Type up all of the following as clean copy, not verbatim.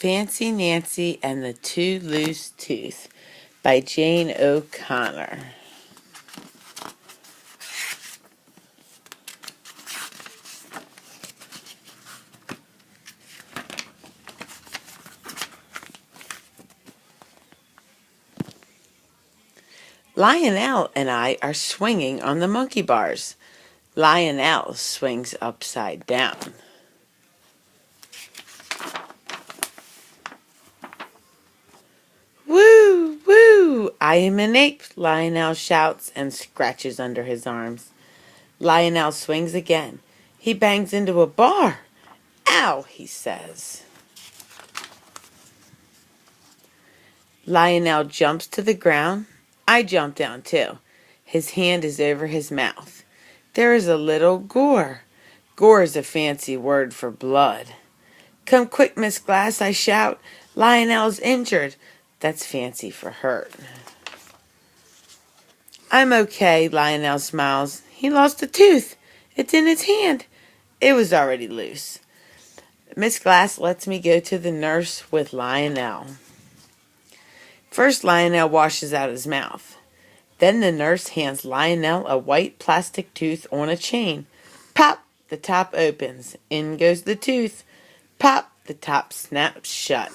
Fancy Nancy and the Two Loose Tooth by Jane O'Connor. Lionel and I are swinging on the monkey bars. Lionel swings upside down. Woo, woo, I am an ape, Lionel shouts and scratches under his arms. Lionel swings again. He bangs into a bar. Ow, he says. Lionel jumps to the ground. I jump down too. His hand is over his mouth. There is a little gore. Gore is a fancy word for blood. Come quick, Miss Glass, I shout. Lionel's injured. That's fancy for hurt. I'm okay, Lionel smiles. He lost a tooth. It's in his hand. It was already loose. Miss Glass lets me go to the nurse with Lionel. First, Lionel washes out his mouth. Then the nurse hands Lionel a white plastic tooth on a chain. Pop! The top opens. In goes the tooth. Pop! The top snaps shut.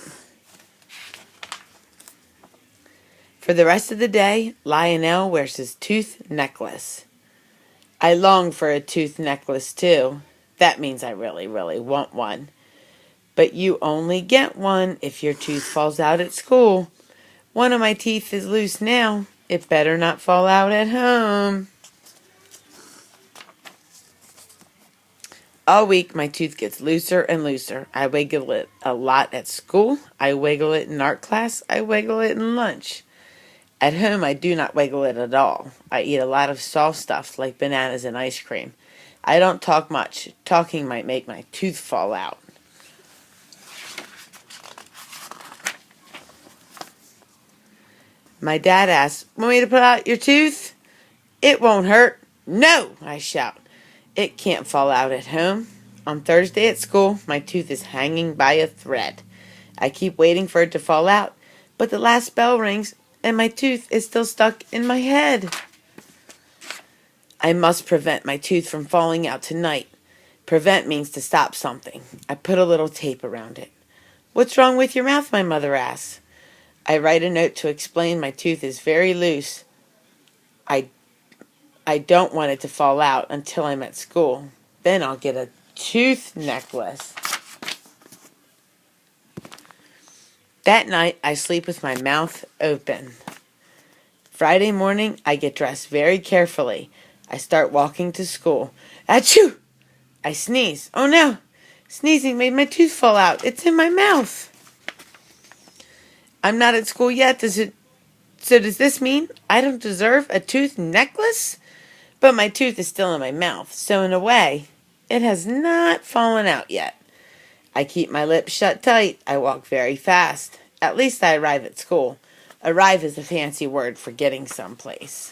For the rest of the day, Lionel wears his tooth necklace. I long for a tooth necklace too. That means I really, really want one. But you only get one if your tooth falls out at school. One of my teeth is loose now. It better not fall out at home. All week, my tooth gets looser and looser. I wiggle it a lot at school. I wiggle it in art class. I wiggle it in lunch. At home, I do not wiggle it at all. I eat a lot of soft stuff like bananas and ice cream. I don't talk much. Talking might make my tooth fall out. My dad asks, "Want me to pull out your tooth?" "It won't hurt." "No," I shout. "It can't fall out at home." On Thursday at school, my tooth is hanging by a thread. I keep waiting for it to fall out, but the last bell rings and my tooth is still stuck in my head. I must prevent my tooth from falling out tonight. Prevent means to stop something. I put a little tape around it. "What's wrong with your mouth?" my mother asks. I write a note to explain my tooth is very loose. I don't want it to fall out until I'm at school. Then I'll get a tooth necklace. That night, I sleep with my mouth open. Friday morning, I get dressed very carefully. I start walking to school. Achoo! I sneeze. Oh no! Sneezing made my tooth fall out. It's in my mouth. I'm not at school yet. So does this mean I don't deserve a tooth necklace? But my tooth is still in my mouth, so in a way, it has not fallen out yet. I keep my lips shut tight. I walk very fast. At least I arrive at school. Arrive is a fancy word for getting someplace.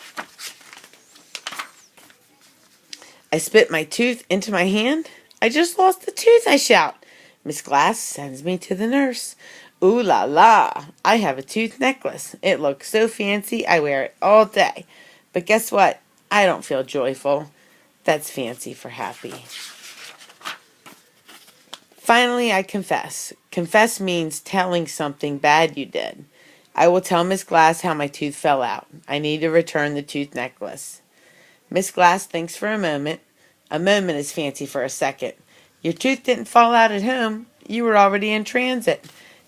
I spit my tooth into my hand. I just lost the tooth, I shout. Miss Glass sends me to the nurse. Ooh la la, I have a tooth necklace. It looks so fancy, I wear it all day. But guess what? I don't feel joyful. That's fancy for happy. Finally, I confess. Confess means telling something bad you did. I will tell Miss Glass how my tooth fell out. I need to return the tooth necklace. Miss Glass thinks for a moment. A moment is fancy for a second. Your tooth didn't fall out at home. You were already in transit.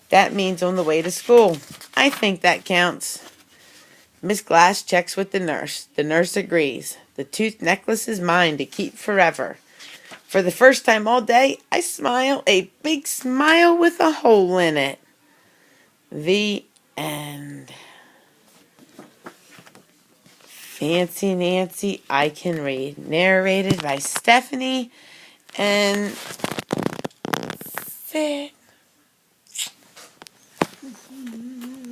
That means on the way to school. I think that counts. Miss Glass checks with the nurse. The nurse agrees. The tooth necklace is mine to keep forever. For the first time all day, I smile a big smile with a hole in it. The end. Fancy Nancy, I Can Read. Narrated by Stephanie and Fit.